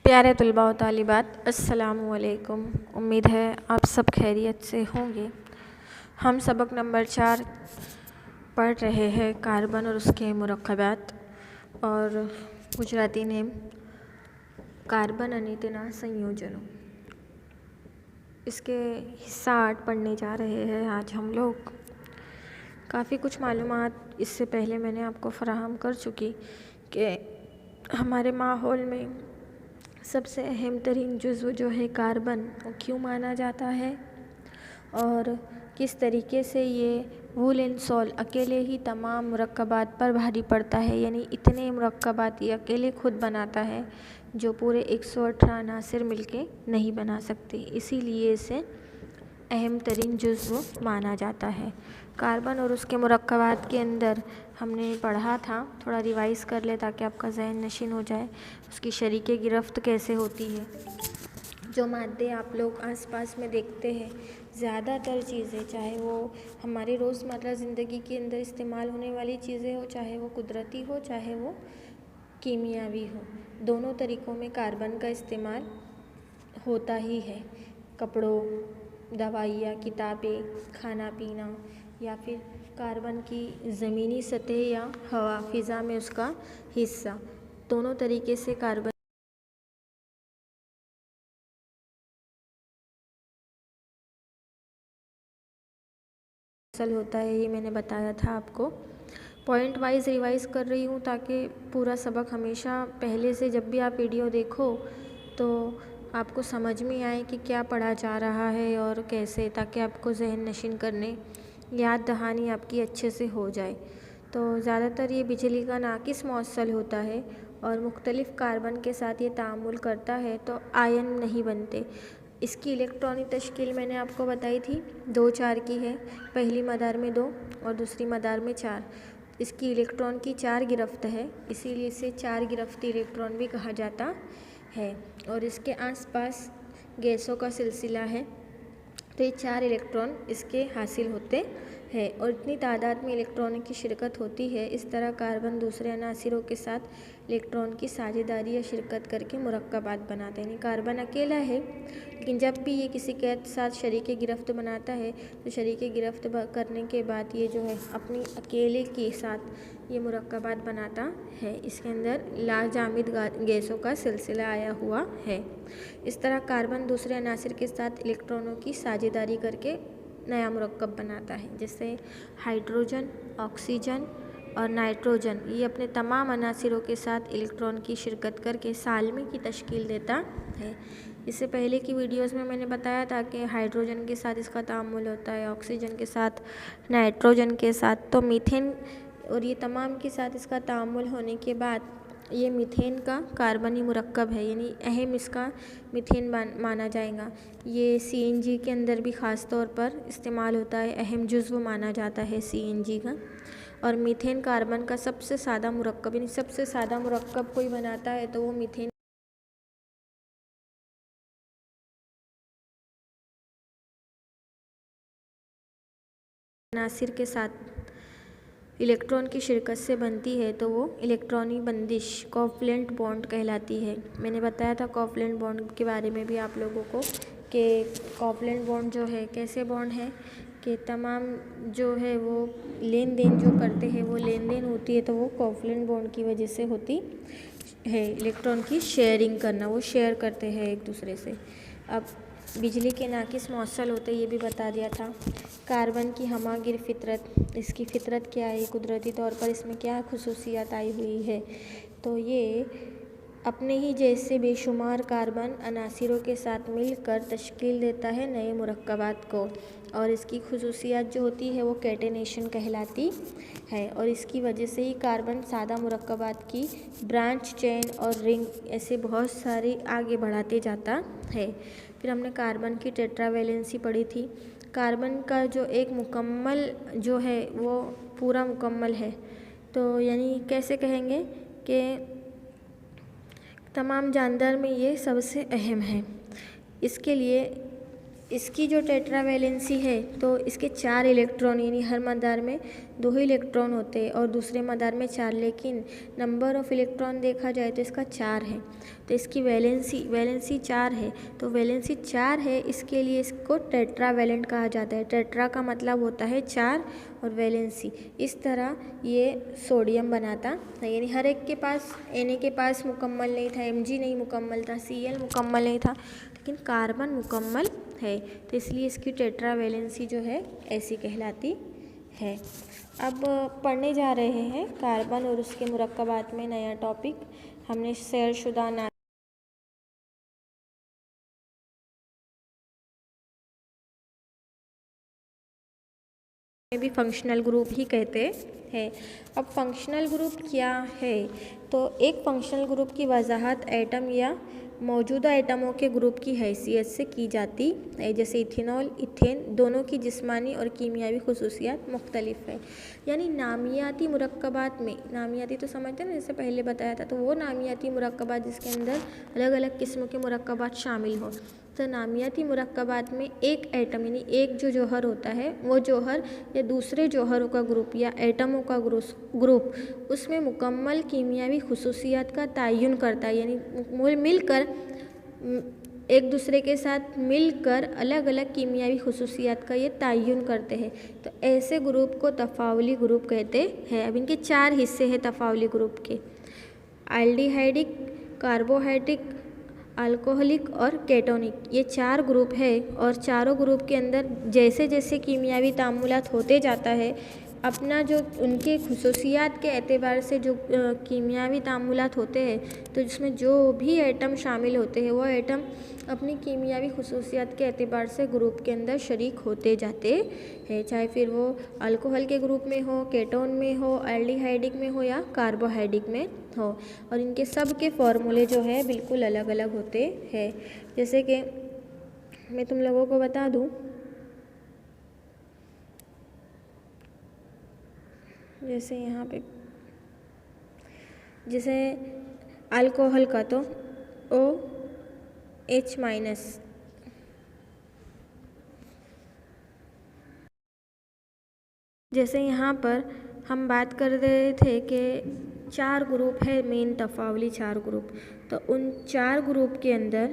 प्यारे तलबा व तालिबात, अस्सलामु अलैकुम। उम्मीद है आप सब खैरियत से होंगे। हम सबक नंबर 4 पढ़ रहे हैं, कार्बन और उसके मुरक्कबात और गुजराती नेम कार्बन અને તેના संयोजनों। इसके हिस्सा 8 पढ़ने जा रहे हैं आज हम लोग। काफ़ी कुछ मालूमात इससे पहले मैंने आपको फराहम कर चुकी कि हमारे माहौल में सबसे अहम तरीन जुज़्व जो है कार्बन, वो क्यों माना जाता है और किस तरीके से ये वूल एंड सॉल अकेले ही तमाम मुरक्कबात पर भारी पड़ता है। यानी इतने मुरक्कबात ये अकेले खुद बनाता है जो पूरे 118 अनासिर मिलके नहीं बना सकते, इसीलिए इसे अहम तरीन जुज़्व माना जाता है। कार्बन और उसके मुरक्कबात के अंदर हमने पढ़ा था, थोड़ा रिवाइज़ कर ले ताकि आपका ज़हन नशीन हो जाए। उसकी शरीके गिरफ्त कैसे होती है। जो मादे आप लोग आसपास में देखते हैं, ज़्यादातर चीज़ें, चाहे वो हमारी रोज़मर्रा ज़िंदगी के अंदर इस्तेमाल होने वाली चीज़ें हो, चाहे वो कुदरती हो, चाहे वो कीमियावी हो, दोनों तरीक़ों में कार्बन का इस्तेमाल होता ही है। कपड़ों, दवाइयाँ, किताबें, खाना पीना, या फिर कार्बन की ज़मीनी सतह या हवा फ़िज़ा में उसका हिस्सा, दोनों तरीके से कार्बन असल होता है। ये मैंने बताया था आपको। पॉइंट वाइज रिवाइज़ कर रही हूँ ताकि पूरा सबक हमेशा पहले से जब भी आप वीडियो देखो तो आपको समझ में आए कि क्या पढ़ा जा रहा है और कैसे, ताकि आपको ज़हन नशीन करने, याद दहानी आपकी अच्छे से हो जाए। तो ज़्यादातर ये बिजली का नाकिस मौसल होता है और मुख्तलिफ़ कार्बन के साथ ये तामुल करता है तो आयन नहीं बनते। इसकी इलेक्ट्रॉनिक तश्कील मैंने आपको बताई थी, 2-4 की है। पहली मदार में 2 और दूसरी मदार में 4। इसकी इलेक्ट्रॉन की 4 गिरफ्त है, इसीलिए इसे 4 गिरफ्ती इलेक्ट्रॉन भी कहा जाता है। और इसके आसपास गैसों का सिलसिला है, तो ये 4 इलेक्ट्रॉन इसके हासिल होते हैं और इतनी तादाद में इलेक्ट्रॉनों की शिरकत होती है। इस तरह कार्बन दूसरे अनासिरों के साथ इलेक्ट्रॉन की साझेदारी या शिरकत करके मुरक्कबात बनाते हैं। यानी कार्बन अकेला है, लेकिन जब भी ये किसी के साथ शरीके गिरफ्त बनाता है तो शरीके गिरफ्त करने के बाद ये जो है अपनी अकेले के साथ ये मुरक्कबात बनाता है। इसके अंदर लाजामिद गैसों का सिलसिला आया हुआ है। इस तरह कार्बन दूसरे अनासिर के साथ इलेक्ट्रॉनों की साझेदारी करके नया मुरक्कब बनाता है। जैसे हाइड्रोजन, ऑक्सीजन और नाइट्रोजन, ये अपने तमाम अनासिरों के साथ इलेक्ट्रॉन की शिरकत करके सालमे की तश्कील देता है। इससे पहले की वीडियोस में मैंने बताया था कि हाइड्रोजन के साथ इसका तामुल होता है, ऑक्सीजन के साथ, नाइट्रोजन के साथ, तो मीथेन और ये तमाम के साथ इसका तामुल होने के बाद ये मीथेन का कार्बनी मुरक्कब है, यानी अहम इसका मीथेन माना जाएगा। ये सीएनजी के अंदर भी ख़ास तौर पर इस्तेमाल होता है, अहम जुज़्व माना जाता है सीएनजी का। और मीथेन कार्बन का सबसे सादा मुरक्कब, यानी सबसे सादा मुरक्कब कोई बनाता है तो वो मीथेन अनासिर के साथ इलेक्ट्रॉन की शिरकत से बनती है तो वो इलेक्ट्रॉनी बंदिश कोवलेंट बॉन्ड कहलाती है। मैंने बताया था कोवलेंट बॉन्ड के बारे में भी आप लोगों को कि कोवलेंट बॉन्ड जो है कैसे बॉन्ड है कि तमाम जो है वो लेन देन जो करते हैं वो लेन देन होती है तो वो कोवलेंट बॉन्ड की वजह से होती है। इलेक्ट्रॉन की शेयरिंग करना, वो शेयर करते हैं एक दूसरे से। अब बिजली के नाकिस मौसल होते, ये भी बता दिया था। कार्बन की हमागिर फितरत, इसकी फितरत क्या है, कुदरती तौर पर इसमें क्या खुसूसियत आई हुई है, तो ये अपने ही जैसे बेशुमार कार्बन अनासिरों के साथ मिलकर तश्कील देता है नए मुरक्कबात को। और इसकी खुसूसियत जो होती है वो कैटेनेशन कहलाती है और इसकी वजह से ही कार्बन सादा मुरक्कबात की ब्रांच, चेन और रिंग ऐसे बहुत सारी आगे बढ़ाते जाता है। फिर हमने कार्बन की टेट्रावैलेंसी पढ़ी थी। कार्बन का जो एक मुकम्मल जो है वो पूरा मुकम्मल है, तो यानी कैसे कहेंगे कि तमाम जानदार में ये सबसे अहम है। इसके लिए इसकी जो टेट्रावैलेंसी है तो इसके 4 इलेक्ट्रॉन, यानी हर मदार में 2 ही इलेक्ट्रॉन होते हैं और दूसरे मदार में 4, लेकिन नंबर ऑफ़ इलेक्ट्रॉन देखा जाए तो इसका 4 है। तो इसकी वैलेंसी 4 है, तो वैलेंसी 4 है, इसके लिए इसको टेट्रावैलेंट कहा जाता है। टेट्रा का मतलब होता है 4 और वैलेंसी। इस तरह ये सोडियम बनाता है, यानी हर एक के पास, Na के पास मुकम्मल नहीं था, Mg नहीं मुकम्मल था, Cl मुकम्मल नहीं था, लेकिन कार्बन मुकम्मल है, तो इसलिए इसकी टेट्रावैलेंसी जो है ऐसी कहलाती है। अब पढ़ने जा रहे हैं कार्बन और उसके मुरक्कबात में नया टॉपिक। हमने सैरशुदा ना में भी फंक्शनल ग्रुप ही कहते हैं। अब फंक्शनल ग्रुप क्या है? तो एक फंक्शनल ग्रुप की वजाहत एटम या मौजूदा एटमों के ग्रुप की हैसियत से की जाती है, जैसे इथेनॉल, इथेन, दोनों की जिस्मानी और कीमियावी खुसूसियात मुख्तलिफ है। यानी नामियाती मुरक्कबात में, नामियाती तो समझते हैं ना, जैसे पहले बताया था, तो वो नामियाती मुरक्कबात जिसके अंदर अलग अलग किस्म के मुरक्कबात शामिल हों। तो नामियाती मुरक्कबात में एक एटम, यानी एक जो जौहर होता है, वो जौहर या दूसरे जौहरों का ग्रुप या एटमों का ग्रुप उसमें मुकम्मल कीमियावी खुसूसियात का तयन करता है, यानी मिलकर एक दूसरे के साथ मिलकर अलग अलग कीमियावी खुसूसियात का ये तयन करते हैं। तो ऐसे ग्रुप को तफावली ग्रुप कहते हैं। अब इनके 4 हिस्से हैं तफावली ग्रुप के: एल्डिहाइडिक, कार्बोहाइड्रिक, अल्कोहलिक और केटोनिक। ये 4 ग्रुप है और चारों ग्रुप के अंदर जैसे जैसे कीमियावी तामुलात होते जाता है, अपना जो उनके खुसूसियात के एतबार से जो कीमियावी तामुलात होते हैं, तो जिसमें जो भी एटम शामिल होते हैं वो एटम अपनी कीमियावी खुसूसियात के एतबार से ग्रुप के अंदर शरीक होते जाते हैं, चाहे फिर वो अल्कोहल के ग्रुप में हो, केटोन में हो, एल्डिहाइडिक में हो या कार्बोहाइड्रिक में हो। और इनके सब के फॉर्मूले जो है बिल्कुल अलग अलग होते हैं। जैसे कि मैं तुम लोगों को बता दूं, जैसे यहाँ पे जैसे अल्कोहल का तो OH-, जैसे यहाँ पर हम बात कर रहे थे कि 4 ग्रुप है मेन तफावली 4 ग्रुप, तो उन 4 ग्रुप के अंदर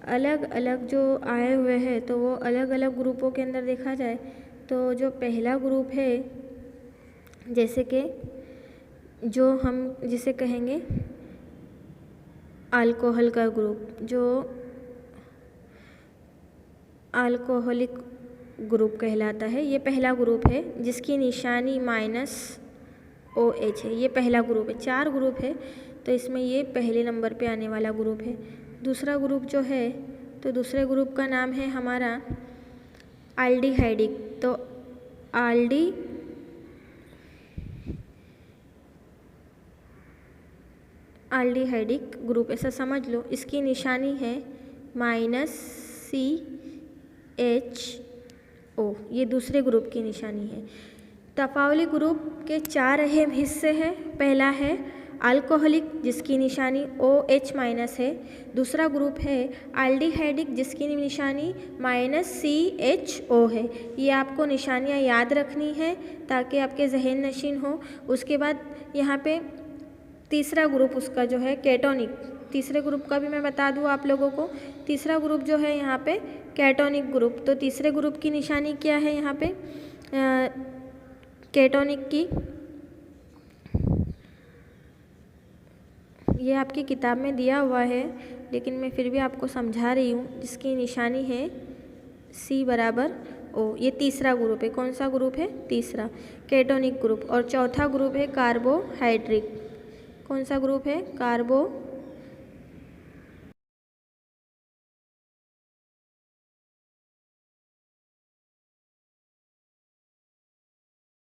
अलग अलग जो आए हुए हैं, तो वो अलग अलग ग्रुपों के अंदर देखा जाए तो जो पहला ग्रुप है, जैसे कि जो हम जिसे कहेंगे अल्कोहल का ग्रुप, जो अल्कोहलिक ग्रुप कहलाता है, ये पहला ग्रुप है जिसकी निशानी -OH है। ये पहला ग्रुप है, 4 ग्रुप है तो इसमें ये पहले नंबर पे आने वाला ग्रुप है। दूसरा ग्रुप जो है, तो दूसरे ग्रुप का नाम है हमारा एल्डिहाइडिक। तो एल्डिहाइडिक ग्रुप ऐसा समझ लो, इसकी निशानी है -CHO, ये दूसरे ग्रुप की निशानी है। तफावली ग्रुप के 4 अहम हिस्से हैं। पहला है अल्कोहलिक जिसकी निशानी OH- है। दूसरा ग्रुप है एल्डिहाइडिक जिसकी निशानी -CHO है। ये आपको निशानियाँ याद रखनी है ताकि आपके जहन नशीन हो। उसके बाद यहाँ पे तीसरा ग्रुप उसका जो है केटोनिक, तीसरे ग्रुप का भी मैं बता दूँ आप लोगों को। तीसरा ग्रुप जो है यहाँ पे केटोनिक ग्रुप, तो तीसरे ग्रुप की निशानी क्या है यहाँ पे केटोनिक की, ये आपकी किताब में दिया हुआ है लेकिन मैं फिर भी आपको समझा रही हूँ, जिसकी निशानी है C=O। ये तीसरा ग्रुप है। कौन सा ग्रुप है? तीसरा, केटोनिक ग्रुप। और चौथा ग्रुप है कार्बोहाइड्रिक। कौन सा ग्रुप है?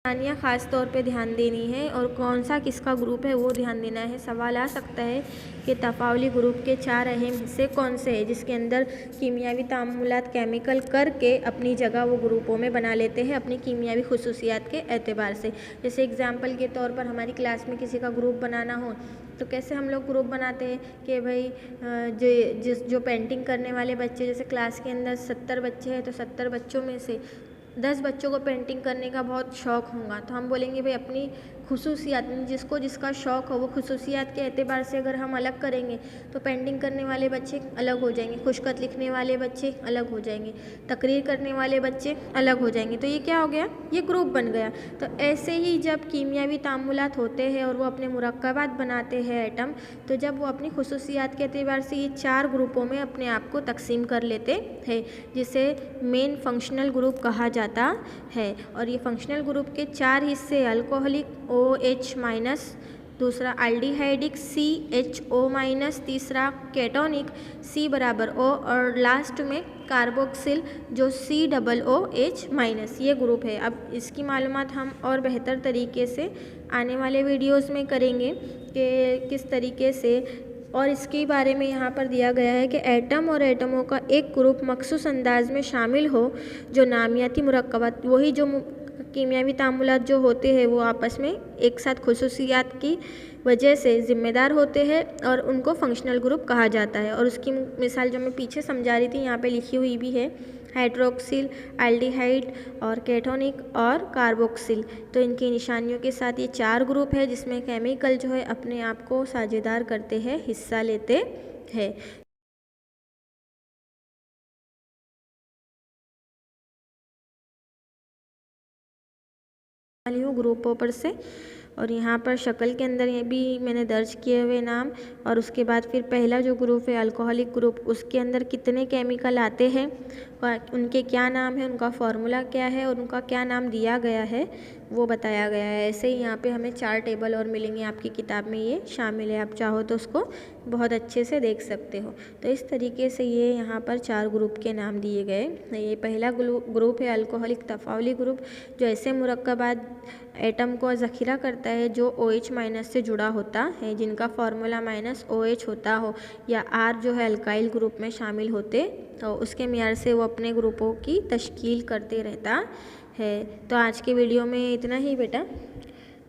निशानियाँ ख़ास तौर पे ध्यान देनी है और कौन सा किसका ग्रुप है वो ध्यान देना है। सवाल आ सकता है कि तफावली ग्रुप के 4 अहम हिस्से कौन से हैं जिसके अंदर कीमियावी तामुलात केमिकल करके अपनी जगह वो ग्रुपों में बना लेते हैं अपनी कीमियावी खुसूसियात के एतबार से। जैसे एग्जाम्पल के तौर पर हमारी क्लास में किसी का ग्रुप बनाना हो तो कैसे हम लोग ग्रुप बनाते हैं कि भाई जो पेंटिंग करने वाले बच्चे, जैसे क्लास के अंदर 70 बच्चे हैं तो 70 बच्चों में से 10 बच्चों को पेंटिंग करने का बहुत शौक़ होगा, तो हम बोलेंगे भाई अपनी खुसूसियात, जिसको जिसका शौक़ हो वो खुसूसियात के एतबार से अगर हम अलग करेंगे तो पेंटिंग करने वाले बच्चे अलग हो जाएंगे, खुशखत लिखने वाले बच्चे अलग हो जाएंगे, तकरीर करने वाले बच्चे अलग हो जाएंगे। तो ये क्या हो गया, ये ग्रुप बन गया। तो ऐसे ही जब कीमियावी तामुलात होते हैं और वो अपने मुरक्कबात बनाते हैं एटम, तो जब वो अपनी खुसूसियात के एतबार से ये 4 ग्रुपों में अपने आप को तकसीम कर लेते हैं, जिसे मेन फंक्शनल ग्रुप कहा जाता है। और ये फंक्शनल ग्रुप के 4 हिस्से अल्कोहलिक OH-, दूसरा अल्डिहाइडिक CHO-, तीसरा केटोनिक C = O, और लास्ट में कार्बोक्सिल जो COOH-। ये ग्रुप है। अब इसकी मालूमात हम और बेहतर तरीके से आने वाले वीडियोस में करेंगे कि किस तरीके से, और इसके बारे में यहाँ पर दिया गया है कि एटम और एटमों का एक ग्रुप मखसूस अंदाज में शामिल हो, जो नामियाती मुरक्कबात, वही जो कीमियावी तामुलात जो होते हैं वो आपस में एक साथ खुसूसियात की वजह से ज़िम्मेदार होते हैं और उनको फंक्शनल ग्रुप कहा जाता है। और उसकी मिसाल जो मैं पीछे समझा रही थी यहाँ पे लिखी हुई भी है, हाइड्रोक्सिल, एल्डिहाइड और केटोनिक और कार्बोक्सिल। तो इनकी निशानियों के साथ ये 4 ग्रुप है जिसमें केमिकल जो है अपने आप को साझेदार करते हैं, हिस्सा लेते हैं। ग्रुपों पर से, और यहाँ पर शक्ल के अंदर ये भी मैंने दर्ज किए हुए नाम, और उसके बाद फिर पहला जो ग्रुप है अल्कोहलिक ग्रुप, उसके अंदर कितने केमिकल आते हैं, उनके क्या नाम है, उनका फार्मूला क्या है और उनका क्या नाम दिया गया है वो बताया गया है। ऐसे ही यहाँ पे हमें 4 टेबल और मिलेंगे, आपकी किताब में ये शामिल है, आप चाहो तो उसको बहुत अच्छे से देख सकते हो। तो इस तरीके से ये यहाँ पर 4 ग्रुप के नाम दिए गए। ये पहला ग्रुप है अल्कोहलिक तफावली ग्रुप, जो ऐसे मुरक्कबात एटम को ज़ख़ीरा करता है जो OH- से जुड़ा होता है, जिनका फार्मूला -OH होता हो, या R जो है अल्काइल ग्रुप में शामिल होते, तो उसके मियार से वो अपने ग्रुपों की तश्कील करते रहता है। तो आज के वीडियो में इतना ही बेटा,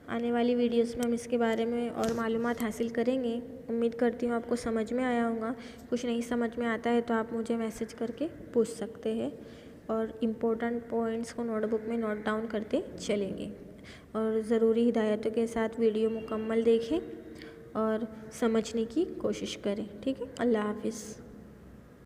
आने वाली वीडियोस में हम इसके बारे में और मालूमात हासिल करेंगे। उम्मीद करती हूँ आपको समझ में आया होगा। कुछ नहीं समझ में आता है तो आप मुझे मैसेज करके पूछ सकते हैं, और इम्पोर्टेंट पॉइंट्स को नोटबुक में नोट डाउन करते चलेंगे, और ज़रूरी हिदायतों के साथ वीडियो मुकम्मल देखें और समझने की कोशिश करें। ठीक है, अल्लाह हाफिज़।